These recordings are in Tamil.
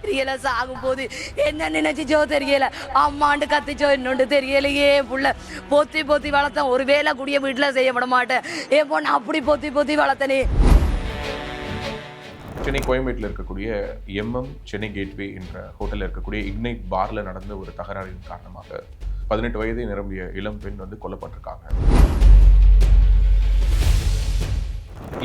தெரியல, சாகும் போது என்ன நினைச்சிச்சோ தெரியல, அம்மாண்டு கத்திச்சோ இன்னொன்று தெரியலையே. புள்ள பொத்தி பொத்தி வளர்த்தேன், ஒரு வேலை கூடிய வீட்டில் செய்யப்பட மாட்டேன். என் பொண்ணு அப்படி பொத்தி பொத்தி வளர்த்தனே. சென்னை கோயம்பேட்டில் இருக்கக்கூடிய சென்னை கேட்வே என்ற ஹோட்டலில் இருக்கக்கூடிய இக்னைட் பார்ல நடந்த ஒரு தகராறின் காரணமாக 18 வயதை நிரம்பிய இளம் பெண் கொல்லப்பட்டிருக்காங்க.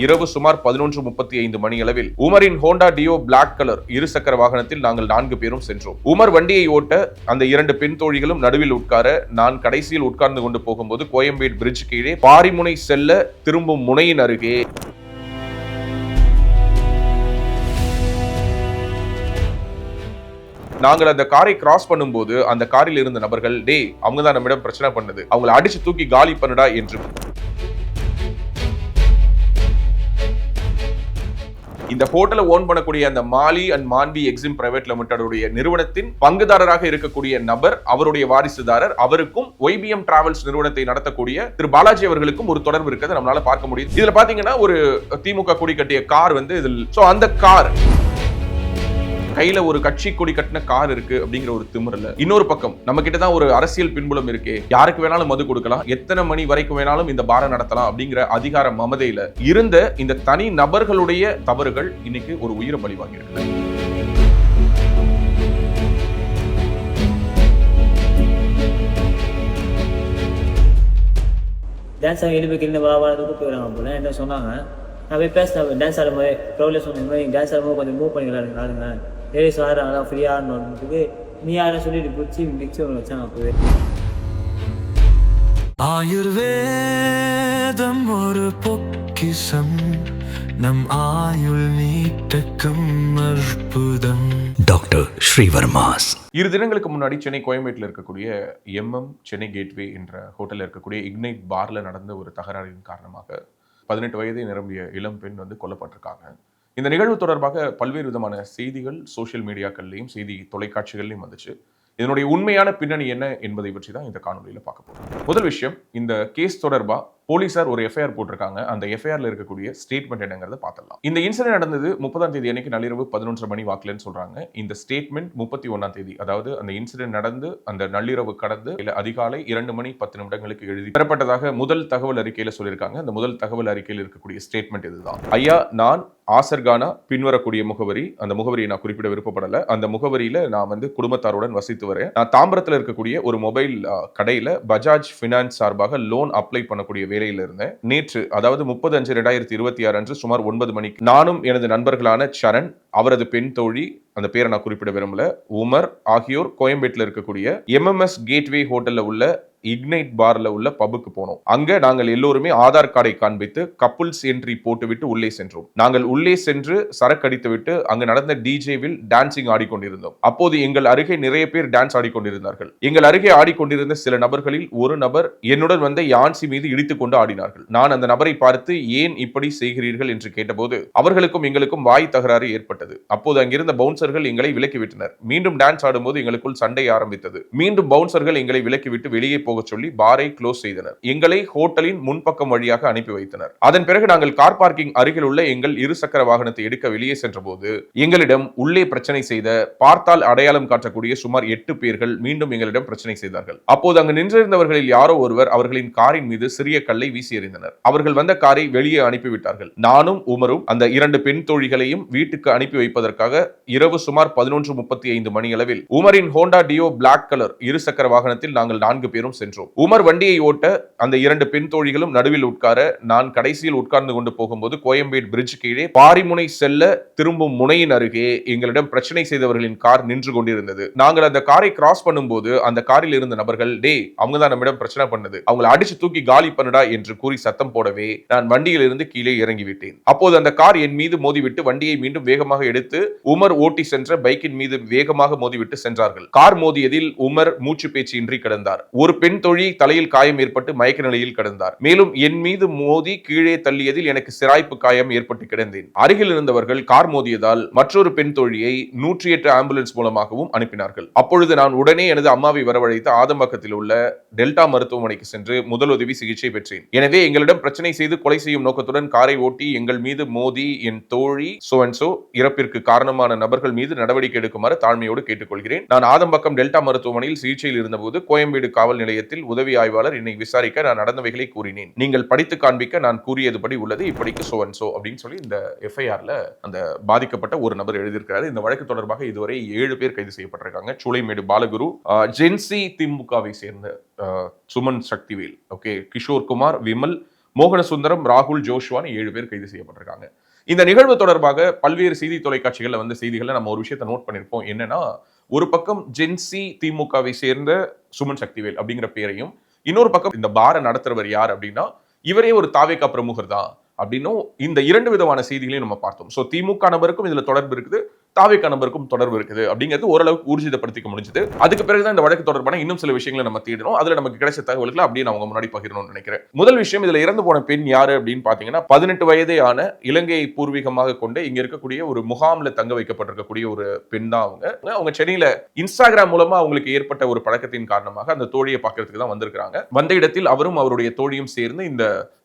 இரவு சுமார் 11:35 மணியளவில் உமரின் ஹோண்டா டியோ பிளாக் கலர் இருசக்கர வாகனத்தில் நாங்கள் 4 பேரும் சென்றோம். உமர் வண்டியை ஓட்ட அந்த 2 பெண் தோழிகளும் நடுவில் உட்கார, நான் கடைசியில் உட்கார்ந்து கொண்டு போகும்போது கோயம்பேடு பிரிட்ஜ் கீழே பாரிமுனை செல்ல திரும்பும் முனையின் அருகே நாங்கள் அந்த காரை கிராஸ் பண்ணும்போது அந்த காரில் இருந்த நபர்கள், அவங்க தான் நம்மிடம் பிரச்சனை பண்ணது, அவங்களை அடிச்சு தூக்கி காலி பண்ணுடா என்று இந்த ஹோட்டலை ஓன் பண்ணக்கூடிய அந்த Mali and Manvi Exim private limited நிறுவனத்தின் பங்குதாரராக இருக்கக்கூடிய நபர், அவருடைய வாரிசுதாரர், அவருக்கும் ஒய்பிஎம் டிராவல்ஸ் நிறுவனத்தை நடத்தக்கூடிய திரு பாலாஜி அவர்களுக்கும் ஒரு தொடர்பு இருக்கிறது நம்மளால பார்க்க முடியுது. இதுல பாத்தீங்கன்னா ஒரு திமுக கொடி கட்டிய கார் இதில், அந்த கார் கையில ஒரு கட்சி கொடி கட்டின கார் இருக்கு அப்படிங்கிற ஒரு திமிரல, இன்னொரு பக்கம் நம்ம கிட்ட தான் ஒரு அரசியல் பின்புலம் இருக்கே, யாருக்கு வேணாலும் மது கொடுக்கலாம், எத்தனை மணி வரைக்கும் வேணாலும் இந்த பாரை நடத்தலாம் அப்படிங்கிற அதிகார மமதையில இருந்த இந்த தனி நபர்களுடைய தவறுகள் இன்னைக்கு ஒரு உயிரை பலி வாங்கியிருக்கு. டான்ஸ் ஆகி எழுப்பி கிளம்பி வாரத்துக்கு போயிடறாங்க போல என்ன சொன்னாங்க. நான் போய் பேசினேன், டான்ஸ் ஆடும் போது ப்ரௌடில் சொன்னேன், டான்ஸ் ஆடும்போது கொஞ்சம் மூவ் பண்ணிக்கலாம் ஆடுங்க, லேடிஸ் ஆடுறாங்க ஃப்ரீயாக ஆடணுன்றதுக்கு நீ யாரை சொல்லிட்டு பிடிச்சி மிக்சி ஒன்று வச்சாங்க. அப்போவே ஆயுர்வேதம் ஒரு பொக்கிஷம், நம் ஆயுள் நீட்டக்கும் அற்புதம். டாக்டர் ஸ்ரீவர்மாஸ். 2 தினங்களுக்கு முன்னாடி சென்னை கோயம்பேட்டில் இருக்கக்கூடிய சென்னை கேட்வே என்ற ஹோட்டலில் இருக்கக்கூடிய இக்னைட் பார்ல நடந்த ஒரு தகராறின் காரணமாக 18 வயதை நிரம்பிய இளம் பெண் கொல்லப்பட்டிருக்காங்க. இந்த நிகழ்வு தொடர்பாக பல்வேறு விதமான செய்திகள் சோசியல் மீடியாக்கள்லையும் செய்தி தொலைக்காட்சிகள்லையும் வந்துச்சு. இதனுடைய உண்மையான பின்னணி என்ன என்பதை பற்றி தான் இந்த காணொலியில பார்க்க போறோம். முதல் விஷயம், இந்த கேஸ் தொடர்பா போலீசார் ஒரு எஃப்ஐஆர் போட்டிருக்காங்க. அந்த எஃப்ஐஆர்ல இருக்கக்கூடிய ஸ்டேட்மெண்ட் என்னங்கிறத பார்த்துடலாம். இந்த இன்சிடென்ட் நடந்தது 30ஆம் தேதி அன்னைக்கு நள்ளிரவு 11:30 மணி வாக்குலன்னு சொல்றாங்க. இந்த ஸ்டேட்மெண்ட் 31ஆம் தேதி, அதாவது அந்த இன்சிடென்ட் நடந்து அந்த நள்ளிரவு கடந்து இல்ல அதிகாலை 2 மணி 10 நிமிடங்களுக்கு எழுதி பெறப்பட்டதாக முதல் தகவல் அறிக்கையில சொல்லியிருக்காங்க. அந்த முதல் தகவல் அறிக்கையில் இருக்கக்கூடிய ஸ்டேட்மெண்ட் இதுதான். ஐயா, நான் ஆசர்கானா பின்வரக்கூடிய முகவரி, அந்த முகவரியை நான் குறிப்பிட விருப்பப்படல, அந்த முகவரியில நான் குடும்பத்தாருடன் வசித்து வரேன். நான் தாம்பரத்தில் இருக்கக்கூடிய ஒரு மொபைல் கடையில பஜாஜ் பினான்ஸ் சார்பாக லோன் அப்ளை பண்ணக்கூடிய வேலையில் இருந்தேன். நேற்று, அதாவது 30/5/2026 அன்று சுமார் 9 மணிக்கு நானும் எனது நண்பர்களான சரண், அவரது பெண் தோழி, அந்த பேரை நான் குறிப்பிட விரும்பல, உமர் ஆகியோர் கோயம்பேட்டில் இருக்கக்கூடிய எம்எம்எஸ் கேட்வே ஹோட்டல்ல உள்ள இக்னைட் பார்ல உள்ள பப்புக்கு போனோம். அங்க நாங்கள் எல்லோருமே ஆதார் கார்டை காண்பித்து கப்புள்ஸ் என்ட்ரி போட்டுவிட்டு உள்ளே சென்றோம். நாங்கள் உள்ளே சென்று சரக்கடித்து விட்டு அங்கு நடந்த டிஜேவில் டான்சிங் ஆடிக்கொண்டிருந்தோம். அப்போது எங்கள் அருகே நிறைய பேர் டான்ஸ் ஆடிக்கொண்டிருந்தார்கள். எங்கள் அருகே ஆடிக்கொண்டிருந்த சில நபர்களில் ஒரு நபர் என்னுடன் வந்த யான்சி மீது இடித்துக் கொண்டு ஆடினார்கள். நான் அந்த நபரை பார்த்து ஏன் இப்படி செய்கிறீர்கள் என்று கேட்டபோது அவர்களுக்கும் எங்களுக்கும் வாய் தகராறு ஏற்பட்டது. அப்போது அங்கிருந்த பவுன்சர்கள் எங்களை விலக்கிவிட்டனர். மீண்டும் டான்ஸ் ஆடும்போது எங்களுக்குள் சண்டை ஆரம்பித்தது. மீண்டும் பவுன்சர்கள் எங்களை விலக்கிவிட்டு வெளியே போக சொல்லி பாரை க்ளோஸ் செய்தனர். எங்களை ஹோட்டலின் முன்பக்கம் வழியாக அனுப்பி வைத்தனர். அதன் பிறகு நாங்கள் கார் பார்க்கிங் அருகில் உள்ள எங்கள் இருசக்கர வாகனத்தை எடுக்க வெளியே சென்றபோது எங்களிடம் உள்ளே பிரச்சனை செய்த, பார்த்தால் அடையாளம் காட்டக்கூடிய சுமார் 8 பேர்கள் மீண்டும் எங்களிடம் பிரச்சனை செய்தார்கள். அப்போது அங்கு நின்றிருந்தவர்களில் யாரோ ஒருவர் அவர்களின் காரின் மீது சிறிய கல்லை வீசி எறிந்தனர். அவர்கள் வந்த காரை வெளியே அனுப்பிவிட்டார்கள். நானும் உமரும் அந்த 2 பெண் தோழிகளையும் வீட்டுக்கு அனுப்பி வைப்பதற்காக இரவு சுமார் 11:35 மணியளவில் உமரின் ஹோண்டா டியோ பிளாக் கலர் இருசக்கர வாகனத்தில் நாங்கள் 4 பேரும் சென்றோம். உமர் வண்டியை ஓட்ட அந்த 2 பெண் தோழிகளும் நடுவில் உட்கார, நான் கடைசியில் உட்கார்ந்து கொண்டு போகும்போது கோயம்பேடு பிரிட்ஜ் கீழே பாரிமுனை செல்ல திரும்பும் முனையின் அருகே எங்களிடம் பிரச்சனை செய்தவர்களின் கார் நின்று கொண்டிருந்தது. நாங்கள் அந்த காரை கிராஸ் பண்ணும்போது அந்த காரில் இருந்த நபர்கள், அவங்க தான் நம்மிடம் பிரச்சனை பண்ணது, அவங்களை அடிச்சு தூக்கி காலி பண்ணுடா என்று கூறி சத்தம் போடவே நான் வண்டியில் இருந்து கீழே இறங்கிவிட்டேன். அப்போது அந்த கார் என் மீது மோதிவிட்டு வண்டியை மீண்டும் வேகமாக எடுத்து உமர் ஓட்டி சென்ற பைக்கின் மீது வேகமாக மோதிவிட்டு சென்றார்கள். கார் மோதியதில் உமர் மூச்சு பேச்சு இன்றி கிடந்தார். ஒரு பெண் தோழி தலையில் காயம் ஏற்பட்டு மயக்க நிலையில் கிடந்தார். மேலும் என் மீது மோதி கீழே தள்ளியதில் எனக்கு சிராய்ப்பு காயம் ஏற்பட்டு கிடந்தேன். அருகில் இருந்தவர்கள் கார் மோதியதால் மற்றொரு பெண் தோழியை 108 ஆம்புலன்ஸ் மூலமாகவும் அனுப்பினார்கள். அப்பொழுது நான் உடனே எனது அம்மாவை வரவழைத்து ஆதம்பாக்கத்தில் உள்ள டெல்டா மருத்துவமனைக்கு சென்று முதலுதவி சிகிச்சை பெற்றேன். எனவே எங்களிடம் பிரச்சனை செய்து கொலை செய்யும் நோக்கத்துடன் காரை ஓட்டி எங்கள் மீது மோதி என் தோழி இறப்பிற்கு காரணமான நபர்கள் அவர்கள் மீது நடவடிக்கை எடுக்குமாறு தாழ்மையோடு கேட்டுக்கொள்கிறேன். நான் ஆதம்பக்கம் டெல்டா மருத்துவமனையில் சிகிச்சையில் இருந்தபோது கோயம்பேடு காவல் நிலையத்தில் உதவி ஆய்வாளர் என்னை விசாரிக்க நான் நடந்தவைகளை கூறினேன். நீங்கள் படித்து காண்பிக்க நான் கூறியதுபடி உள்ளது, இப்படிக்கு சோ அண்ட் சோ அப்படின்னு சொல்லி இந்த எஃப்ஐஆர்ல அந்த பாதிக்கப்பட்ட ஒரு நபர் எழுதியிருக்கிறாரு. இந்த வழக்கு தொடர்பாக இதுவரை 7 பேர் கைது செய்யப்பட்டிருக்காங்க. சூளைமேடு பாலகுரு, ஜென்சி திமுகவை சேர்ந்த சுமன் சக்திவேல், ஓகே, கிஷோர் குமார், விமல், மோகனசுந்தரம், ராகுல், ஜோஷ்வான் 7 பேர் கைது செய்யப்பட்டிருக்காங்க. இந்த நிகழ்வு தொடர்பாக பல்வேறு செய்தி தொலைக்காட்சிகள்ல வந்து செய்திகள்ல நம்ம ஒரு விஷயத்தை நோட் பண்ணிருப்போம். என்னன்னா, ஒரு பக்கம் ஜென்சி திமுகவை சேர்ந்த சுமன் சக்திவேல் அப்படிங்கிற பேரையும், இன்னொரு பக்கம் இந்த பாரை நடத்துறவர் யார் அப்படின்னா இவரே ஒரு தாவேகா பிரமுகர் தான் அப்படின்னும் இந்த 2 விதமான செய்திகளையும் நம்ம பார்த்தோம். சோ திமுக நபருக்கும் இதுல தொடர்பு இருக்குது, தாவேகா நபருக்கும் தொடர்பு இருக்குது அப்படிங்கிறது ஓரளவுக்கு ஊர்ஜிதப்படுத்திக்க முடிஞ்சது. அதுக்கு பிறகுதான் இந்த வழக்கு தொடர்பான இன்னும் சில விஷயங்களை நம்ம தேடணும். அதுல நமக்கு கிடைச்ச தகவல்களை அப்படியே நான் உங்க முன்னாடி பகிரணும்னு நினைக்கிறேன். முதல் விஷயம், இதுல இறந்து போன பெண் யாரு அப்படின்னு பாத்தீங்கன்னா 18 வயதே ஆன இலங்கையை பூர்வீகமாக கொண்டு இங்க இருக்கக்கூடிய ஒரு முகாம்ல தங்க வைக்கப்பட்டிருக்கக்கூடிய ஒரு பெண் தான் அவங்க சென்னையில இன்ஸ்டாகிராம் மூலமா அவங்களுக்கு ஏற்பட்ட ஒரு பழக்கத்தின் காரணமாக அந்த தோழியை பார்க்கறதுக்கு தான் வந்திருக்காங்க. வந்த இடத்தில் அவரும் அவருடைய தோழியும் சேர்ந்து இந்த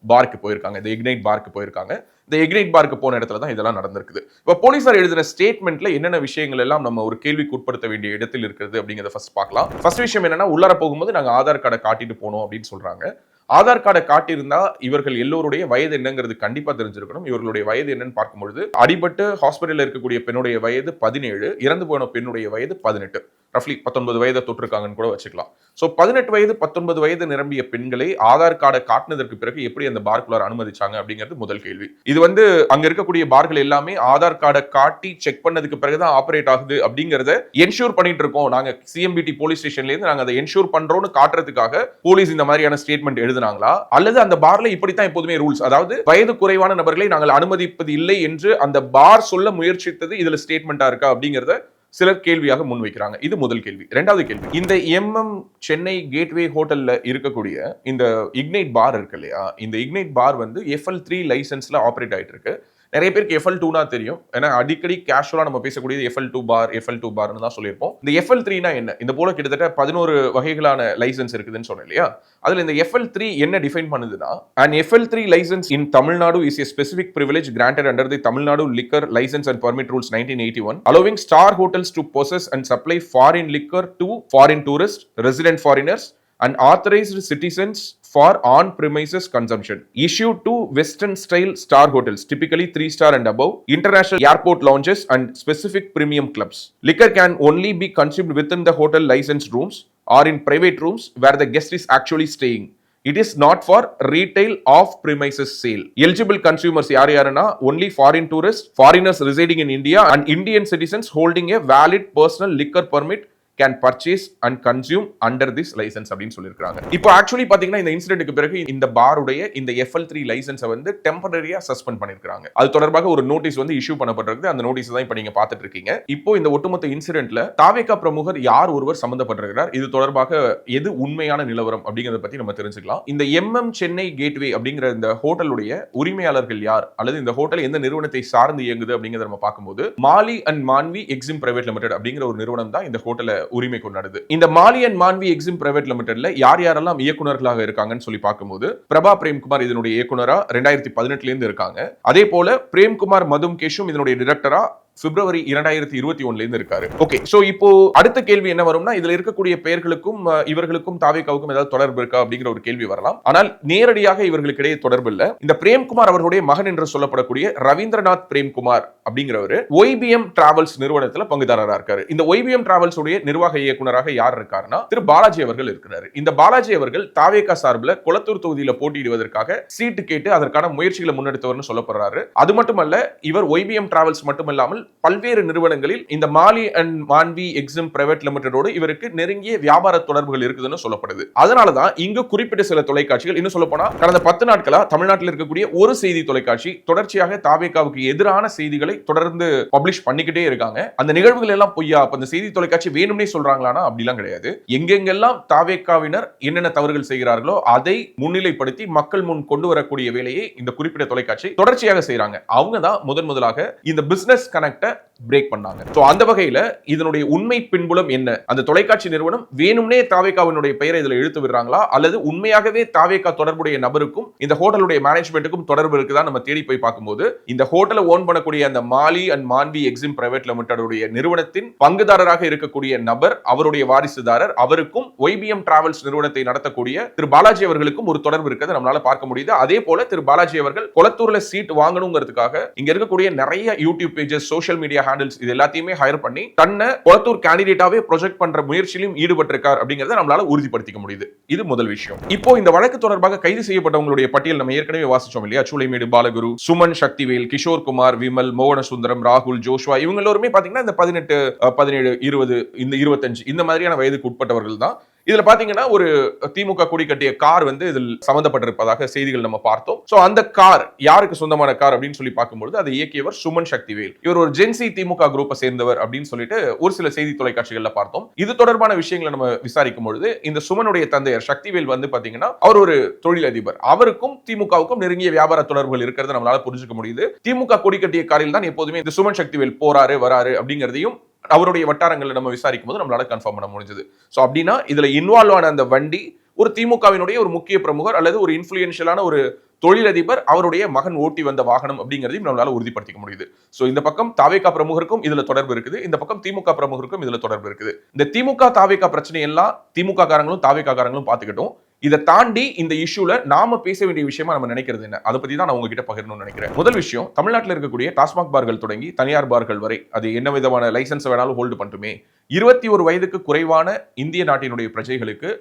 பார்க்கு போயிருக்காங்க, இந்த இக்னைட் பார்க்கு போயிருக்காங்க. இந்த இக்னைட் பார்க்கு போன இடத்துல தான் இதெல்லாம் நடந்திருக்குது. இப்ப போலீசார் எழுதின ஸ்டேட்மெண்ட்ல என்னென்ன விஷயங்கள் எல்லாம் நம்ம ஒரு கேள்விக்கு உட்படுத்த வேண்டிய இடத்தில் இருக்கிறது அப்படிங்கறத ஃபர்ஸ்ட் பார்க்கலாம். ஃபர்ஸ்ட் விஷயம் என்னன்னா, உள்ளார போகும்போது நாங்க ஆதார் கார்டை காட்டிட்டு போனோம் அப்படின்னு சொல்றாங்க. ஆதார் கார்டை காட்டியிருந்தா இவர்கள் எல்லோருடைய வயது என்னங்கிறது கண்டிப்பா தெரிஞ்சிருக்கணும். இவர்களுடைய வயது என்னன்னு பார்க்கும்பொழுது அடிபட்டு ஹாஸ்பிட்டல் இருக்கக்கூடிய பெண்ணுடைய வயது 17, இறந்து போன பெண்ணுடைய வயது 18, ரஃப்லி 19 வயதை தொட்டிருக்காங்கன்னு கூட வச்சுக்கலாம். சோ 18 வயது 19 வயது நிரம்பிய பெண்களை ஆதார் கார்டை காட்டினதற்கு பிறகு எப்படி அந்த பார்க்குள்ளார் அனுமதிச்சாங்க அப்படிங்கிறது முதல் கேள்வி. இது வந்து அங்க இருக்கக்கூடிய பார்கள் எல்லாமே ஆதார் கார்டை காட்டி செக் பண்ணதுக்கு பிறகுதான் ஆபரேட் ஆகுது அப்படிங்கறத என்ஷூர் பண்ணிட்டு இருக்கோம். நாங்க சிஎம்பிடி போலீஸ் ஸ்டேஷன்ல இருந்து நாங்க அதை என்ஷூர் பண்றோம்னு காட்டுறதுக்காக போலீஸ் இந்த மாதிரியான ஸ்டேட்மெண்ட் எழுதுனாங்களா, அல்லது அந்த பார்ல இப்படித்தான் எப்போதுமே ரூல்ஸ், அதாவது வயது குறைவான நபர்களை நாங்கள் அனுமதிப்பது இல்லை என்று அந்த பார் சொல்ல முயற்சித்தது இதுல ஸ்டேட்மெண்டா இருக்கா அப்படிங்கறத சிலர் கேள்வியாக முன்வைக்கிறாங்க. இது முதல் கேள்வி. இரண்டாவது கேள்வி, இந்த எம்எம் சென்னை கேட்வே ஹோட்டல்ல இருக்கக்கூடிய இந்த இக்னைட் பார் இருக்கு இல்லையா, இந்த இக்னைட் பார் வந்து FL3 லைசன்ஸ்ல ஆபரேட் ஆயிட்டு இருக்கு. நிறைய பேருக்கு FL2 தெரியும், ஏன்னா அடிக்கடி கேஷுவலா நம்ம பேசக்கூடியது FL2 பார்னு தான் சொல்லியிருப்போம். இந்த FL3 என்ன, இந்த போல கிட்டத்தட்ட 11 வகைகளான லைசன்ஸ் இருக்குதுன்னு சொன்னேன் இல்லையா, அதுல இந்த FL3 என்ன டிஃபைன் பண்ணுதுன்னா, an FL3 license in Tamil Nadu is a specific privilege granted under the Tamil Nadu Liquor License and Permit Rules 1981, allowing star hotels to possess and supply foreign liquor to foreign tourists, resident foreigners and authorized citizens for on-premises consumption. Issued to Western-style star hotels, typically 3-star and above, international airport lounges and specific premium clubs. Liquor can only be consumed within the hotel licensed rooms or in private rooms where the guest is actually staying. It is not for retail off-premises sale. Eligible consumers யாருன்னா only foreign tourists, foreigners residing in India and Indian citizens holding a valid personal liquor permit can purchase and consume under this license அப்படின்னு சொல்லிருக்காங்க. இப்போ ஆக்சுவலி பாத்தீங்கன்னா இந்த இன்சிடென்ட்க்கு பிறகு இந்த பாருடைய இந்த FL3 லைசன்ஸை வந்து டெம்பரரியா சஸ்பெண்ட் பண்ணிருக்காங்க. அது தொடர்பாக ஒரு நோட்டீஸ் வந்து இஷ்யூ பண்ணப்பட்டிருக்கு. அந்த நோட்டீஸ் தான் இப்போ நீங்க பார்த்துட்டு இருக்கீங்க. இப்போ இந்த ஒட்டுமொத்த இன்சிடென்ட்ல தாவேகா பிரமுகர் யார் ஒருவர் சம்பந்தப்பட்டிருக்கிறார், இது தொடர்பாக எது உண்மையான நிலவரம் அப்படிங்கறத பத்தி நம்ம தெரிஞ்சுக்கலாம். இந்த எம்எம் சென்னை கேட்வே அப்படிங்கிற இந்த ஹோட்டலுடைய உரிமையாளர்கள் யார், அல்லது இந்த ஹோட்டல் எந்த நிறுவனத்தை சார்ந்து இயங்குது அப்படிங்கறத நம்ம பார்க்கும்போது Mali and Manvi Exim private limited அப்படிங்கிற ஒரு நிறுவனம் தான் இந்த ஹோட்டலை உரிமை கொண்டாடுது. இந்த Mali and Manvi Exim private லிமிடெட்ல யார் யாரெல்லாம் இயக்குநர்களாக இருக்காங்கன்னு சொல்லி பார்க்கும்போது பிரபா பிரேம்குமார் இதனுடைய இயக்குனரா 2018 இருந்து இருக்காங்க. அதே போல பிரேம்குமார் மதும்கேஷும் இதனுடைய டைரக்டரா பிப்ரவரி 2021 இருந்து இருக்காரு. ஓகே, சோ இப்போ அடுத்த கேள்வி என்ன வரும்னா, இதுல இருக்கக்கூடிய பெயர்களுக்கும் இவர்களுக்கும் தாவேகாவுக்கும் ஏதாவது தொடர்பு இருக்கா அப்படிங்கிற ஒரு கேள்வி வரலாம். ஆனால் நேரடியாக இவர்களுக்கு இடையே தொடர்பு இல்ல. இந்த பிரேம்குமார் அவர்களுடைய மகன் என்று சொல்லப்படக்கூடிய ரவீந்திரநாத் பிரேம்குமார் அப்படிங்கிறவர் OIBM டிராவல்ஸ் நிறுவனத்துல பங்குதாரரா இருக்காரு. இந்த OIBM டிராவல்ஸ் உடைய நிர்வாக இயக்குனராக யார் இருக்காருன்னா திரு பாலாஜி அவர்கள் இருக்கிறாரு. இந்த பாலாஜி அவர்கள் தாவேகா சார்பில் கொளத்தூர் தொகுதியில போட்டியிடுவதற்காக சீட்டு கேட்டு அதற்கான முயற்சிகளை முன்னெடுத்தவர்னு சொல்லப்படுறாரு. அது மட்டுமல்ல, இவர் OIBM டிராவல்ஸ் மட்டுமல்லாமல் பல்வேறு நிறுவனங்களில் இந்த Mali and Manvi Exim private லிமிடெடோடு இவருக்கு நெருங்கிய வியாபார தொடர்புகள் இருக்குதுன்னு சொல்லப்படுது. அதனாலதான் இங்கு குறிப்பிட்ட சில தொலைக்காட்சிகள், இன்னும் சொல்ல போனா கடந்த 10 நாட்களா தமிழ்நாட்டில் இருக்கக்கூடிய ஒரு செய்தி தொலைக்காட்சி தொடர்ச்சியாக தாவேகாவுக்கு எதிரான செய்திகளை தொடர்ந்து பப்ளிஷ் பண்ணிக்கிட்டே இருக்காங்க. அந்த நிகழ்வுகள் எல்லாம் பொய்யா, அந்த செய்தி தொலைக்காட்சி வேணும்னே சொல்றாங்களானா அப்படிலாம் கிடையாது. எங்கெங்கெல்லாம் தாவேகாவினர் என்னென்ன தவறுகள் செய்கிறார்களோ அதை முன்னிலைப்படுத்தி மக்கள் முன் கொண்டு வரக்கூடிய வேலையை இந்த குறிப்பிட்ட தொலைக்காட்சி தொடர்ச்சியாக செய்யறாங்க. அவங்க தான் முதலாக இந்த பிசினஸ் கனெக்ட் ஆக்டை பிரேக் பண்ணாங்க. சோ அந்த வகையில இதனுடைய உண்மை பின்புலம் என்ன? அந்த தொலைக்காட்சி நிறுவனம் வேணும்னே தாவேகாவினுடைய பெயரை இதுல இழுத்து விடுறாங்களா, அல்லது உண்மையாகவே தாவேகா தொடர்புடைய நபருக்கும் இந்த ஹோட்டலுடைய மேனேஜ்மெண்ட்டுக்கும் தொடர்பு இருக்குதா நம்ம தேடி போய் பார்க்கும்போது, இந்த ஹோட்டலை ஓன் பண்ணக்கூடிய அந்த Mali and Manvi Exim private limited நிறுவனத்தின் பங்குதாரராக இருக்கக்கூடிய நபர், அவருடைய வாரிசுதாரர், அவருக்கும் ஒய்பிஎம் டிராவல்ஸ் நிறுவனத்தை நடத்தக்கூடிய திரு பாலாஜி அவர்களுக்கும் ஒரு தொடர்பு இருக்கிறது நம்மளால பார்க்க முடியுது. அதே போல திரு பாலாஜி அவர்கள் கொளத்தூர்ல சீட் வாங்கணுங்கிறதுக்காக இங்க இருக்கக்கூடிய நிறைய YouTube pages, social media handles இது எல்லாத்தையுமே ஹையர் பண்ணி தன்னை கொளத்தூர் கேண்டிடேட்டாவே ப்ரொஜெக்ட் பண்ற முயற்சியிலும் ஈடுபட்டிருக்கார் அப்படிங்கறத நம்மளால உறுதிப்படுத்திக்க முடியுது. இது முதல் விஷயம். இப்போ இந்த வழக்கு தொடர்பாக கைது செய்யப்பட்டவங்களுடைய பட்டியல் நம்ம ஏற்கனவே வாசிச்சோம் இல்லையா? சூளைமேடு பாலகுரு, சுமன் சக்திவேல், கிஷோர் குமார், விமல், மோகன சுந்தரம், ராகுல், ஜோஷ்வா, இவங்க எல்லாருமே பாத்தீங்கன்னா இந்த 18, 17, 20, இந்த 25 இந்த மாதிரியான வயதுக்கு உட்பட்டவர்கள் தான். இதுல பாத்தீங்கன்னா ஒரு திமுக கொடி கட்டிய கார் இதில் சம்பந்தப்பட்டிருப்பதாக செய்திகள் நம்ம பார்த்தோம். சோ அந்த கார் யாருக்கு சொந்தமான கார் அப்படின்னு சொல்லி பார்க்கும்போது அதை இயக்கியவர் சுமன் சக்திவேல். இவர் ஒரு ஜென்சி திமுக குரூப்பை சேர்ந்தவர் அப்படின்னு சொல்லிட்டு ஒரு சில செய்தி தொலைக்காட்சிகள்ல பார்த்தோம். இது தொடர்பான விஷயங்களை நம்ம விசாரிக்கும் பொழுது இந்த சுமனுடைய தந்தையர் சக்திவேல் பாத்தீங்கன்னா அவர் ஒரு தொழிலதிபர். அவருக்கும் திமுகவுக்கும் நெருங்கிய வியாபார தொடர்புகள் இருக்கிறது நம்மளால புரிஞ்சுக்க முடியுது. திமுக கொடி கட்டிய காரில் தான் எப்போதுமே இந்த சுமன் சக்திவேல் போறாரு வராரு அப்படிங்கிறதையும் அவருடைய வட்டாரங்களை நம்ம விசாரிக்கும் போது நம்மளால கன்ஃபார்ம் பண்ண முடிஞ்சது. சோ அப்படின்னா இதுல இன்வால்வ் ஆன அந்த வண்டி ஒரு திமுகவினுடைய ஒரு முக்கிய பிரமுகர் அல்லது ஒரு இன்ஃப்ளூயன்ஷியலான ஒரு தொழிலதிபர் அவருடைய மகன் ஓட்டி வந்த வாகனம் அப்படிங்கிறதையும் நம்மளால உறுதிப்படுத்திக்க முடியுது. சோ இந்த பக்கம் தாவேகா பிரமுகருக்கும் இதுல தொடர்பு இருக்குது, இந்த பக்கம் திமுக பிரமுகருக்கும் இதுல தொடர்பு இருக்குது. இந்த திமுக தாவேகா பிரச்சனை எல்லாம் திமுக காரங்களும் தாவேகா காரங்களும் பாத்துக்கிட்டோம். இதை தாண்டி இந்த இஷ்யூல நாம பேச வேண்டிய விஷயமா நம்ம நினைக்கிறது என்ன, அதை பத்தி தான் நான் உங்ககிட்ட பகிரணும்னு நினைக்கிறேன். முதல் விஷயம், தமிழ்நாட்டில் இருக்கக்கூடிய டாஸ்மாக் பார்கள் தொடங்கி தனியார் பார்கள் வரை அது என்ன விதமான லைசன்ஸ் வேணாலும் ஹோல்டு பண்ணட்டுமே, 21 வயதுக்கு குறைவான இந்திய நாட்டினுடைய பிரஜைகளுக்கு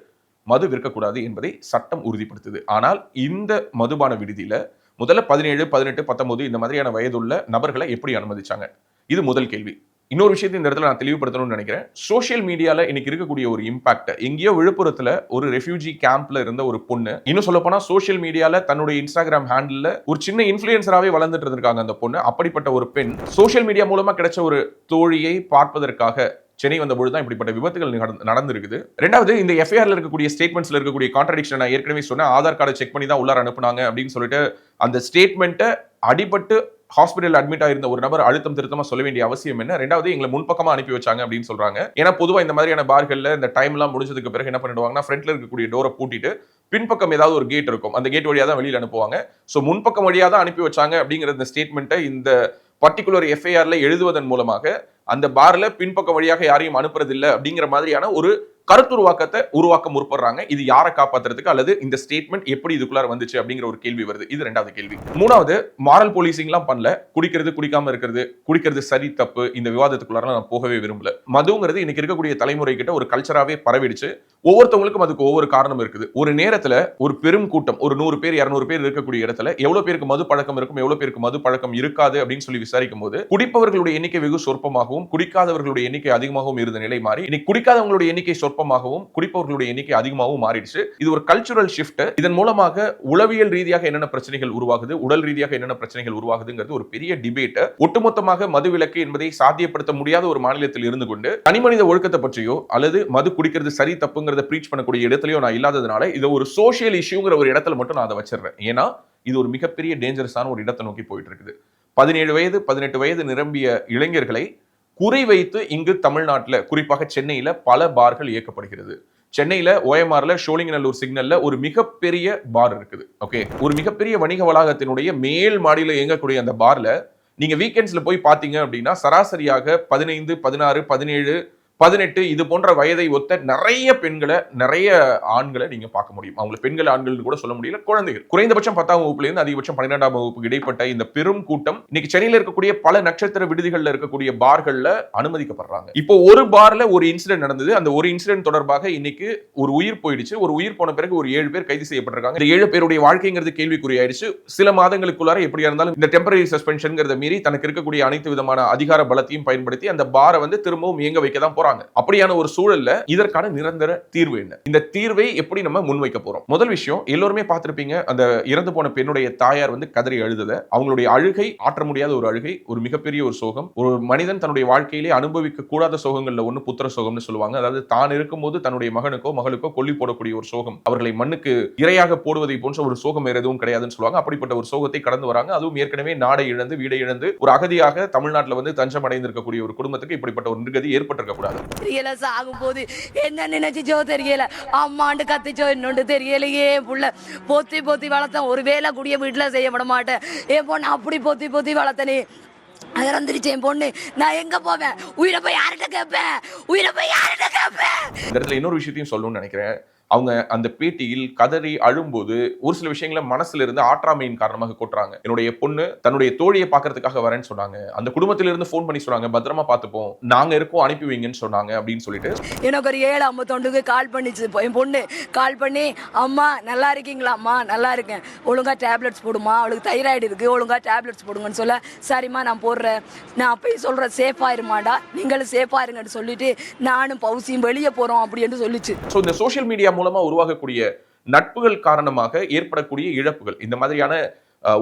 மது விற்கக்கூடாது என்பதை சட்டம் உறுதிப்படுத்துது. ஆனால் இந்த மதுபான விடுதியில முதல்ல 17, 18, 19 இந்த மாதிரியான வயதுள்ள நபர்களை எப்படி அனுமதிச்சாங்க? இது முதல் கேள்வி. இன்னொரு விஷயத்தை இந்த இடத்துல நான் தெளிவுபடுத்தணும்னு நினைக்கிறேன். சோஷியல் மீடியால இன்னைக்கு இருக்கக்கூடிய ஒரு இம்பாக்ட், எங்கேயோ விழுப்புரத்துல ஒரு ரெஃப்யூஜி கேம்ப்ல இருந்த ஒரு பொண்ணு, இன்னும் சொல்ல போனா சோஷியல் மீடியால தன்னுடைய இன்ஸ்டாகிராம் ஹேண்டில் ஒரு சின்ன இன்ஃபுளுசராகவே வளர்ந்துட்டு இருக்காங்க அந்த பொண்ணு. அப்படிப்பட்ட ஒரு பெண் சோஷியல் மீடியா மூலமா கிடைச்ச ஒரு தோழியை பார்ப்பதற்காக சென்னை வந்தபோது தான் இப்படிப்பட்ட விபத்துகள் நடந்திருக்குது. ரெண்டாவது, இந்த எஃப்ஐஆர்ல இருக்கக்கூடிய ஸ்டேட்மெண்ட்ஸ்ல இருக்கக்கூடிய கான்ட்ரடிக்ஷன் நான் ஏற்கனவே சொன்னேன். ஆதார் கார்டை செக் பண்ணி தான் உள்ளார அனுப்புனாங்க அப்படின்னு சொல்லிட்டு அந்த ஸ்டேட்மெண்ட்டை அடிபட்டு ஹாஸ்பிட்டல் அட்மிட் ஆயிருந்த ஒரு நபர் அழுத்தம் திருத்தமா சொல்ல வேண்டிய அவசியம் என்ன? ரெண்டாவது, எங்களை முன்பக்கமா அனுப்பி வச்சாங்க அப்படின்னு சொல்றாங்க. ஏன்னா பொதுவா இந்த மாதிரியான பார்கள்ல இந்த டைம் எல்லாம் முடிஞ்சதுக்கு பிறகு என்ன பண்ணிடுவாங்கன்னா, ஃப்ரண்ட்ல இருக்கக்கூடிய டோரை பூட்டிட்டு பின்பக்கம் ஏதாவது ஒரு கேட் இருக்கும், அந்த கேட் வழியா தான் வெளியில அனுப்புவாங்க. சோ முன்பக்கம் வழியா தான் அனுப்பி வச்சாங்க அப்படிங்கிற இந்த ஸ்டேட்மெண்ட்டை இந்த பர்டிகுலர் எஃப்ஐஆர்ல எழுதுவதன் மூலமாக அந்த பார்ல பின்பக்கம் வழியாக யாரையும் அனுப்புறது இல்லை அப்படிங்கிற மாதிரியான ஒரு கருத்துருவாக்கத்தை உருவாக்க முற்படுறாங்க. இது யாரை காப்பாத்துறதுக்கு, அல்லது இந்த ஸ்டேட்மெண்ட் எப்படி இதுக்குள்ளார வந்துச்சு அப்படிங்கிற ஒரு கேள்வி வருது. இது ரெண்டாவது கேள்வி. மூணாவது, மாரல் போலீசிங்லாம் பண்ணல, குடிக்கிறது குடிக்காம இருக்கிறது, குடிக்கிறது சரி தப்பு, இந்த விவாதத்துக்குள்ளார நான் போகவே விரும்பல. மதுங்கிறது இன்னைக்கு இருக்கக்கூடிய தலைமுறை கிட்ட ஒரு கல்ச்சராவே பரவிடுச்சு. ஒவ்வொருத்தவங்களுக்கும் அதுக்கு ஒவ்வொரு காரணம் இருக்குது. ஒரு நேரத்துல ஒரு பெரும் கூட்டம், ஒரு 100 பேர் 200 பேர் இருக்கக்கூடிய இடத்துல எவ்வளவு பேருக்கு மது பழக்கம் இருக்கும், எவ்வளவு பேருக்கு மது பழக்கம் இருக்காது அப்படின்னு சொல்லி விசாரிக்கும் போது குடிப்பவர்களுடைய எண்ணிக்கை வெகு சொற்பமாகவும் குடிக்காதவர்களுடைய எண்ணிக்கை அதிகமாகவும் இருந்த நிலை மாறி இன்னைக்கு குடிக்காதவங்களுடைய எண்ணிக்கை சொற்பமாகவும் குடிப்பவர்களுடைய எண்ணிக்கை அதிகமாகவும் மாறிடுச்சு. இது ஒரு கல்ச்சுரல் ஷிஃப்ட். இதன் மூலமாக உளவியல் ரீதியாக என்னென்ன பிரச்சனைகள் உருவாகுது, உடல் ரீதியாக என்னென்ன பிரச்சனைகள் உருவாகுதுங்கிறது ஒரு பெரிய டிபேட். ஒட்டுமொத்தமாக மது விலக்கு என்பதை சாத்தியப்படுத்த முடியாத ஒரு மாநிலத்தில் இருந்து கொண்டு தனிமனித ஒழுக்கத்தை பற்றியோ அல்லது மது குடிக்கிறது சரி தப்புங்கிறத பிரீச் பண்ணக்கூடிய இடத்துலயோ நான் இல்லாததுனால இது ஒரு சோஷியல் இஷ்யூங்கிற ஒரு இடத்துல மட்டும் நான் அதை வச்சிருக்கேன். ஏன்னா இது ஒரு மிகப்பெரிய டேஞ்சரஸான ஒரு இடத்தை நோக்கி போயிட்டு இருக்குது. 17 வயது 18 வயது நிரம்பிய இளைஞர்களை குறிவைத்து இங்கு தமிழ்நாட்டில் குறிப்பாக சென்னையில பல பார்கள் இயக்கப்படுகிறது. சென்னையில ஓஎம்ஆர்ல ஷோலிங்கநல்லூர் சிக்னல்ல ஒரு மிகப்பெரிய பார் இருக்குது. ஓகே, ஒரு மிகப்பெரிய வணிக வளாகத்தினுடைய மேல் மாடியில இயங்கக்கூடிய அந்த பார்ல நீங்க வீக்கெண்ட்ஸ்ல போய் பாத்தீங்க அப்படின்னா சராசரியாக 15, 16, 17, 18 இது போன்ற வயதை ஒத்த நிறைய பெண்களை, நிறைய ஆண்களை நீங்க பார்க்க முடியும். அவங்களை பெண்கள் ஆண்கள் கூட சொல்ல முடியல, குழந்தைகள். குறைந்தபட்சம் 10ஆம் வகுப்புல இருந்து அதிகபட்சம் 12ஆம் வகுப்புக்கு இடைப்பட்ட இந்த பெரும் கூட்டம் இன்னைக்கு சென்னையில இருக்கக்கூடிய பல நட்சத்திர விடுதிகள்ல இருக்கக்கூடிய பார்கள்ல அனுமதிக்கப்படுறாங்க. இப்போ ஒரு பார்ல ஒரு இன்சிடென்ட் நடந்தது. அந்த ஒரு இன்சிடென்ட் தொடர்பாக இன்னைக்கு ஒரு உயிர் போயிடுச்சு. ஒரு உயிர் போன பிறகு ஒரு 7 பேர் கைது செய்யப்பட்டிருக்காங்க. இந்த 7 பேருடைய வாழ்க்கைங்கிறது கேள்விக்குறியாயிடுச்சு. சில மாதங்களுக்குள்ளார எப்படியா இருந்தாலும் இந்த டெம்பரரி சஸ்பென்ஷன்ங்கிறத மீறி தனக்கு இருக்கக்கூடிய அனைத்து விதமான அதிகார பலத்தையும் பயன்படுத்தி அந்த பாரை திரும்பவும் இயங்க வைக்க தான் போறாங்க. போறாங்க. அப்படியான ஒரு சூழல்ல இதற்கான நிரந்தர தீர்வு என்ன? இந்த தீர்வை எப்படி நம்ம முன்வைக்க போறோம்? முதல் விஷயம், எல்லோருமே பார்த்திருப்பீங்க, அந்த இறந்து போன பெண்ணுடைய தாயார் வந்து கதறி அழுதத. அவங்களுடைய அழுகை ஆற்ற முடியாத ஒரு அழுகை, ஒரு மிகப்பெரிய ஒரு சோகம். ஒரு மனிதன் தன்னுடைய வாழ்க்கையிலே அனுபவிக்க கூடாத சோகங்கள்ல ஒண்ணு புத்திர சோகம்னு சொல்லுவாங்க. அதாவது தான் இருக்கும்போது தன்னுடைய மகனுக்கோ மகளுக்கோ கொல்லி போடக்கூடிய ஒரு சோகம், அவர்களை மண்ணுக்கு இரையாக போடுவதை போன்ற ஒரு சோகம் வேற எதுவும் கிடையாதுன்னு சொல்லுவாங்க. அப்படிப்பட்ட ஒரு சோகத்தை கடந்து வராங்க. அதுவும் ஏற்கனவே நாடை இழந்து வீடை இழந்து ஒரு அகதியாக தமிழ்நாட்டில் வந்து தஞ்சம் அடைந்திருக்கக்கூடிய ஒரு குடும்பத்துக்கு இப்படிப்பட்ட ஒரு நிர்கதி ஏற்பட்டிருக்க கூடாது. தெரியல, சாகும் போது என்ன நினைச்சுச்சோ தெரியல, அம்மாண்டு கத்திச்சோ இன்னொன்று தெரியலையே. புள்ள பொத்தி பொத்தி வளர்த்தேன், ஒரு வேலை கூடிய வீட்டுல செய்ய விட மாட்டேன். என் பொண்ணு அப்படி பொத்தி பொத்தி வளர்த்தனே, இறந்துருச்சு என் பொண்ணு. நான் எங்க போவேன்? உயிரை போய் யார்கிட்ட கேட்பேன்? உயிரை போய் யார்கிட்ட கேட்பேன்? இந்த இடத்துல இன்னொரு விஷயத்தையும் சொல்லணும்னு நினைக்கிறேன். அவங்க அந்த பேட்டியில் கதறி அழும்போது ஒரு சில விஷயங்களை மனசுல இருந்து ஆற்றாமையின் காரணமாக கொட்டுறாங்க. என்னுடைய பொண்ணு தன்னுடைய தோழியை பார்க்கறதுக்காக வரேன்னு சொன்னாங்க. அந்த குடும்பத்திலிருந்து ஃபோன் பண்ணி சொன்னாங்க, பத்திரமா பார்த்துப்போம், நாங்க இருக்கோம், அனுப்பி வைங்கன்னு சொன்னாங்க அப்படின்னு சொல்லிட்டு. எனக்கு ஒரு 7:59 கால் பண்ணிச்சு என் பொண்ணு. கால் பண்ணி, அம்மா நல்லா இருக்கீங்களா? அம்மா நல்லா இருக்கேன், ஒழுங்கா டேப்லெட்ஸ் போடுமா, அவளுக்கு தைராய்டு இருக்கு, ஒழுங்கா டேப்லெட்ஸ் போடுங்கன்னு சொல்ல, சரிம்மா நான் போடுறேன், நான் அப்பயும் சொல்றேன் சேஃபா இருமாடா, நீங்களும் சேஃபா இருங்கன்னு சொல்லிட்டு நானும் பவுசியும் வெளியே போறோம் அப்படின்னு சொல்லிச்சு. ஸோ இந்த சோஷியல் மீடியா மூலமா உருவாகக்கூடிய நட்புகள் காரணமாக ஏற்படக்கூடிய இழப்புகள், இந்த மாதிரியான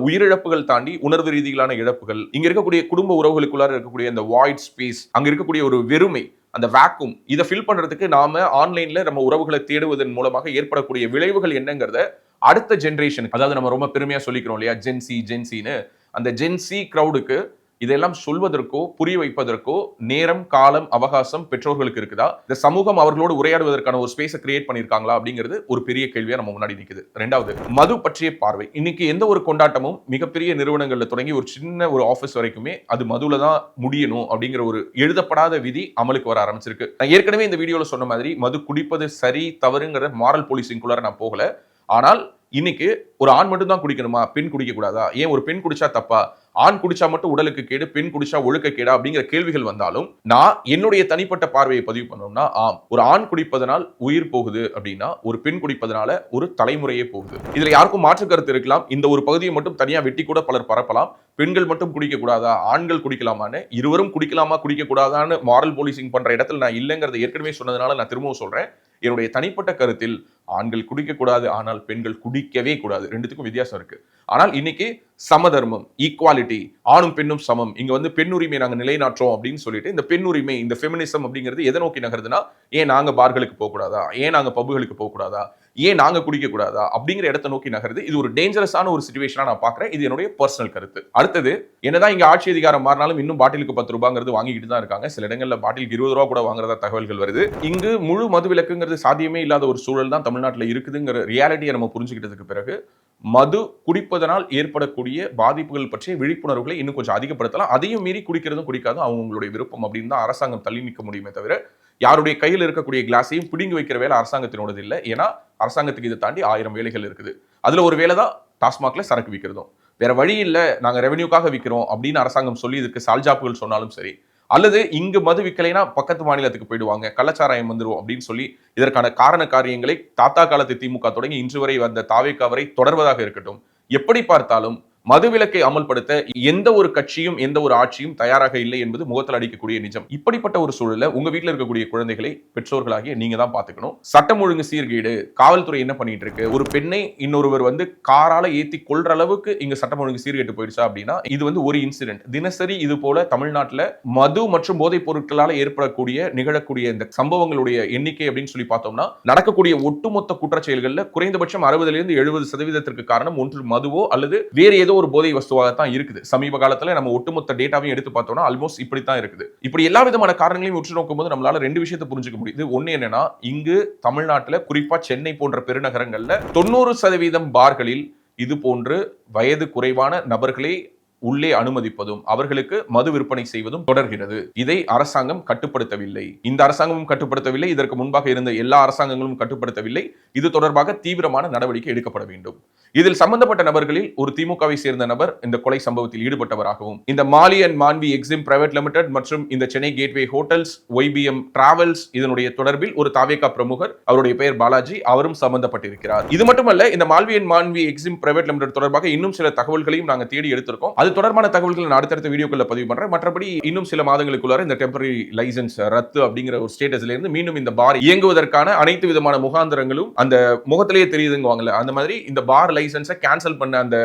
உயிரிழப்புகள் தாண்டி உணர்வு ரீதியிலான இழப்புகள், இங்க இருக்கக்கூடிய குடும்ப உறவுகளுக்குள்ளார இருக்கக்கூடிய அந்த வாய்ட் ஸ்பேஸ், அங்க இருக்கக்கூடிய ஒரு வெறுமை, அந்த வேக்கும், இதை ஃபில் பண்றதுக்கு நாம ஆன்லைன்ல நம்ம உறவுகளை தேடுவதன் மூலமாக ஏற்படக்கூடிய விளைவுகள் என்னங்கிறத அடுத்த ஜெனரேஷன், அதாவது நம்ம ரொம்ப பெருமையா சொல்லிக்கிறோம் இல்லையா, ஜென்சின்னு, அந்த ஜென்சி கிரௌடுக்கு இதெல்லாம் சொல்வதற்கோ புரிய வைப்பதற்கோ நேரம், காலம், அவகாசம் பெற்றோர்களுக்கு இருக்குதா? இந்த சமூகம் அவர்களோடு உரையாடுவதற்கான ஒரு ஸ்பேஸை கிரியேட் பண்ணியிருக்காங்களா அப்படிங்கிறது ஒரு பெரிய கேள்வியா நம்ம முன்னாடி நிற்குது. ரெண்டாவது, மது பற்றிய பார்வை. இன்னைக்கு எந்த ஒரு கொண்டாட்டமும் மிகப்பெரிய நிறுவனங்கள்ல தொடங்கி ஒரு சின்ன ஒரு ஆஃபீஸ் வரைக்குமே அது மதுல தான் முடியணும் அப்படிங்கிற ஒரு எழுதப்படாத விதி அமலுக்கு வர ஆரம்பிச்சிருக்கு. நான் ஏற்கனவே இந்த வீடியோல சொன்ன மாதிரி மது குடிப்பது சரி தவறுங்கிற மாரல் போலீசிங்குள்ளார நான் போகல. ஆனால் இன்னைக்கு ஒரு ஆண் மட்டும் தான் குடிக்கணுமா, பெண் குடிக்க கூடாதா? ஏன் ஒரு பெண் குடிச்சா தப்பா? ஆண் குடிச்சா மட்டும் உடலுக்கு கேடு, பெண் குடிச்சா ஒழுக்க கேடா அப்படிங்கிற கேள்விகள் வந்தாலும் நான் என்னுடைய தனிப்பட்ட பார்வையை பதிவு பண்ணோம்னா, ஆம், ஒரு ஆண் குடிப்பதனால் உயிர் போகுது அப்படின்னா ஒரு பெண் குடிப்பதனால ஒரு தலைமுறையே போகுது. இதுல யாருக்கும் மாற்று கருத்து இருக்கலாம். இந்த ஒரு பகுதியை மட்டும் தனியா வெட்டி கூட பலர் பரப்பலாம். பெண்கள் மட்டும் குடிக்க கூடாதா, ஆண்கள் குடிக்கலாமான்னு, இருவரும் குடிக்கலாமா குடிக்க கூடாதான்னு மாரல் போலீசிங் பண்ற இடத்துல நான் இல்லைங்கிறத ஏற்கனவே சொன்னதுனால நான் திரும்பவும் சொல்றேன். என்னுடைய தனிப்பட்ட கருத்தில் ஆண்கள் குடிக்க கூடாது, ஆனால் பெண்கள் குடிக்கவே கூடாது. ரெண்டுத்துக்கும் வித்தியாசம் இருக்கு. ஆனால் இன்னைக்கு சமதர்மம், ஈக்குவாலிட்டி, ஆணும் பெண்ணும் சமம், இங்க வந்து பெண் உரிமை நாங்க நிலைநாட்டுறோம் அப்படின்னு சொல்லிட்டு இந்த பெண் உரிமை, இந்த ஃபெமினிசம் அப்படிங்கிறது எதை நோக்கி நகருதுன்னா, ஏன் நாங்க பார்களுக்கு போக கூடாதா, ஏன் நாங்க பப்புகளுக்கு போக கூடாதா, ஏன் நாங்க குடிக்க கூடாதா அப்படிங்கிற இடத்தை நோக்கி நகருது. இது ஒரு டேஞ்சரஸான ஒரு சிச்சுவேஷனா நான் பாக்குறேன். இது என்னுடைய பர்சனல் கருத்து. அடுத்தது, என்னதான் இங்க ஆட்சி அதிகாரம் மாறினாலும் இன்னும் பாட்டிலுக்கு 10 ரூபாங்கிறது வாங்கிட்டு தான் இருக்காங்க. சில இடங்கள்ல பாட்டிலுக்கு 20 ரூபா கூட வாங்குறதா தகவல்கள் வருது. இங்கு முழு மது விலக்குங்கிறது சாத்தியமே இல்லாத ஒரு சூழல் தான் தமிழ்நாட்டில் இருக்குதுங்கிற ரியாலிட்டியை நம்ம புரிஞ்சுக்கிட்டதுக்கு பிறகு மது குடிப்பதனால் ஏற்படக்கூடிய பாதிப்புகள் பற்றிய விழிப்புணர்வுகளை இன்னும் கொஞ்சம் அதிகப்படுத்தலாம். அதையும் மீறி குடிக்கிறதும் குடிக்காதும் அவங்களுடைய விருப்பம் அப்படின்னு தான் அரசாங்கம் தள்ளி நிற்க முடியுமே தவிர, யாருடைய கையில் இருக்கக்கூடிய கிளாஸையும் பிடுங்கி வைக்கிற வேலை அரசாங்கத்தினோடது இல்லை. ஏன்னா அரசாங்கத்துக்கு இதை தாண்டி 1000 வேலைகள் இருக்குது. அதுல ஒரு வேலை தான் டாஸ்மாக்ல சரக்கு விற்கிறதும். வேற வழி இல்லை, நாங்க ரெவென்யூக்காக விற்கிறோம் அப்படின்னு அரசாங்கம் சொல்லி இதுக்கு சால்ஜாப்புகள் சொன்னாலும் சரி, அல்லது இங்கு மது விற்கலைன்னா பக்கத்து மாநிலத்துக்கு போயிடுவாங்க, கள்ளச்சாராயம் வந்துடும் அப்படின்னு சொல்லி இதற்கான காரண காரியங்களை தாத்தா காலத்து திமுக தொடங்கி இன்று வரை வந்த தாவேகா வரை தொடர்வதாக இருக்கட்டும், எப்படி பார்த்தாலும் மதுவிலக்கை அமல்படுத்த எந்த ஒரு கட்சியும் எந்த ஒரு ஆட்சியும் தயாராக இல்லை என்பது முகத்தில் அடிக்கக்கூடிய நிஜம். இப்படிப்பட்ட ஒரு சூழல்ல உங்க வீட்டில் இருக்கக்கூடிய குழந்தைகளை பெற்றோர்களாகிய நீங்க தான் பாத்துக்கணும். சட்டம் ஒழுங்கு சீர்கேடு, காவல்துறை என்ன பண்ணிட்டு இருக்கு, ஒரு பெண்ணை இன்னொருவர் வந்து காரால ஏத்தி கொள்ற அளவுக்கு இங்க சட்டம் ஒழுங்கு சீர்கேட்டு போயிடுச்சா அப்படின்னா இது வந்து ஒரு இன்சிடென்ட். தினசரி இது போல தமிழ்நாட்டில் மது மற்றும் போதைப் பொருட்களால ஏற்படக்கூடிய நிகழக்கூடிய இந்த சம்பவங்களுடைய எண்ணிக்கை அப்படின்னு சொல்லி பார்த்தோம்னா, நடக்கக்கூடிய ஒட்டுமொத்த குற்றச்செயல்கள்ல குறைந்தபட்சம் 60-70% காரணம் ஒன்று மதுவோ அல்லது வேறு ஏதோ ஒரு போதை வஸ்துவாக தான் இருக்குது. சமீப காலத்துல நம்ம ஒட்டுமொத்த டேட்டாவையும் எடுத்து பார்த்தோம்னா ஆல்மோஸ்ட் இப்படி தான் இருக்குது. இப்படி எல்லா விதமான காரணங்களையும் உற்று நோக்கும்போது நம்மளால 2 விஷயத்தை புரிஞ்சுக்க முடியுது. ஒண்ணு என்னன்னா, இங்கு தமிழ்நாட்டுல குறிப்பா சென்னை போன்ற பெருநகரங்கள்ல 90% பார்களில் இது போன்று வயது குறைவான நபர்களை உள்ளே அனுமதிப்பதும் அவர்களுக்கு மது விற்பனை செய்வதும் தொடர்கிறது. இதை அரசாங்கம் கட்டுப்படுத்தவில்லை. இந்த அரசாங்கமும் கட்டுப்படுத்தவில்லை, இதற்கு முன்பாக இருந்த எல்லா அரசாங்கங்களும் கட்டுப்படுத்தவில்லை. இது தொடர்பாக தீவிரமான நடவடிக்கை எடுக்கப்பட வேண்டும். இதில் சம்பந்தப்பட்ட நபர்களில் ஒரு திமுகவை சேர்ந்த நபர் இந்த கொலை சம்பவத்தில் ஈடுபட்டவராகவும், இந்த Mali and Manvi Exim private limited மற்றும் இந்த Chennai gateway hotels, YBM travels இதனுடைய தொடர்பில் ஒரு தாவேகா பிரமுகர், அவருடைய பெயர் பாலாஜி, அவரும் சம்பந்தப்பட்டிருக்கிறார். இது மட்டுமல்ல, இந்த Malvi and Manvi Exim private limited தொடர்பாக இன்னும் சில தகவல்களையும் நாங்கள் தேடி எடுத்திருக்கோம். அது தொடர்பான தகவல்களை நான் அடுத்தடுத்த வீடியோக்களில் பதிவு பண்றேன். மற்றபடி இன்னும் சில மாதங்களுக்குள்ளார இந்த டெம்பரரி லைசன்ஸ் ரத்து அப்படிங்கிற ஒரு ஸ்டேட்டஸ்ல இருந்து மீண்டும் இந்த பார் இயங்குவதற்கான அனைத்து விதமான முகாந்திரங்களும் அந்த முகத்திலேயே தெரியுதுங்குவாங்கல்ல, அந்த மாதிரி இந்த பார் லைசன்ஸை கேன்சல் பண்ண அந்த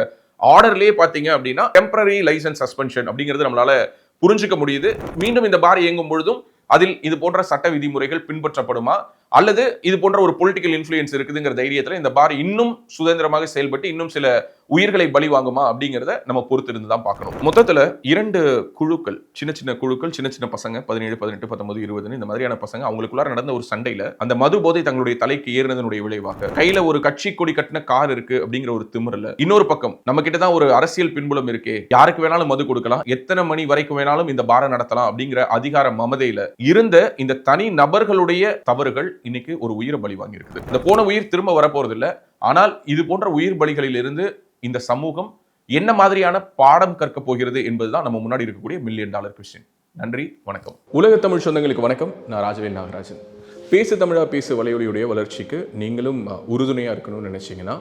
ஆர்டர்லயே பாத்தீங்க அப்படின்னா டெம்பரரி லைசன்ஸ் சஸ்பென்ஷன் அப்படிங்கிறது நம்மளால புரிஞ்சுக்க முடியுது. மீண்டும் இந்த பார் இயங்கும் பொழுதும் அதில் இது போன்ற சட்ட விதிமுறைகள் பின்பற்றப்படுமா அல்லது இது போன்ற ஒரு பொலிட்டிக்கல் இன்ஃப்ளூயன்ஸ் இருக்குதுங்கிற தைரியத்தில் இந்த பார் இன்னும் சுதந்திரமாக செயல்பட்டு இன்னும் சில உயிர்களை பலி வாங்குமா அப்படிங்கிறத நம்ம பொறுத்து இருந்து தான் பார்க்கணும். மொத்தத்தில் 2 குழுக்கள், சின்ன சின்ன குழுக்கள், சின்ன சின்ன பசங்க 17, 18, 19, 20 இந்த மாதிரியான பசங்க அவங்களுக்குள்ளார நடந்த ஒரு சண்டையில அந்த மது போதை தங்களுடைய தலைக்கு ஏறினதனுடைய விளைவாக கையில ஒரு கட்சி கொடி கட்டின கார் இருக்கு அப்படிங்கிற ஒரு திமிரல, இன்னொரு பக்கம் நம்ம கிட்ட தான் ஒரு அரசியல் பின்புலம் இருக்கே, யாருக்கு வேணாலும் மது கொடுக்கலாம், எத்தனை மணி வரைக்கும் வேணாலும் இந்த பாரை நடத்தலாம் அப்படிங்கிற அதிகார மமதையில இருந்த இந்த தனி நபர்களுடைய தவறுகள் இன்னைக்கு ஒரு உயிரை பலி வாங்கி இருக்குது. இந்த போன உயிர் திரும்ப வரப்போறது இல்லை. ஆனால் இது போன்ற உயிர் பலிகளில் இருந்து இந்த சமூகம் என்ன மாதிரியான பாடம் கற்க போகிறது என்பதுதான் நம்ம முன்னாடி இருக்கக்கூடிய $1 மில்லியன் கொஸ்டின். நன்றி, வணக்கம். உலக தமிழ் சொந்தங்களுக்கு வணக்கம். நான் ராஜவேல் நாகராஜன். பேசு தமிழா பேசு வலையொலியுடைய வளர்ச்சிக்கு நீங்களும் உறுதுணையா இருக்கணும்னு நினைச்சீங்கன்னா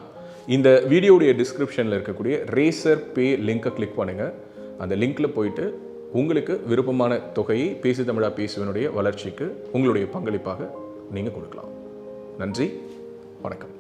இந்த வீடியோடைய டிஸ்கிரிப்ஷன்ல இருக்கக்கூடிய ரேசர் பே லிங்கை கிளிக் பண்ணுங்க. அந்த லிங்க்ல போயிட்டு உங்களுக்கு விருப்பமான தொகையை பேசு தமிழா பேசுவனுடைய வளர்ச்சிக்கு உங்களுடைய பங்களிப்பாக நீங்கள் கொடுக்கலாம். நன்றி, வணக்கம்.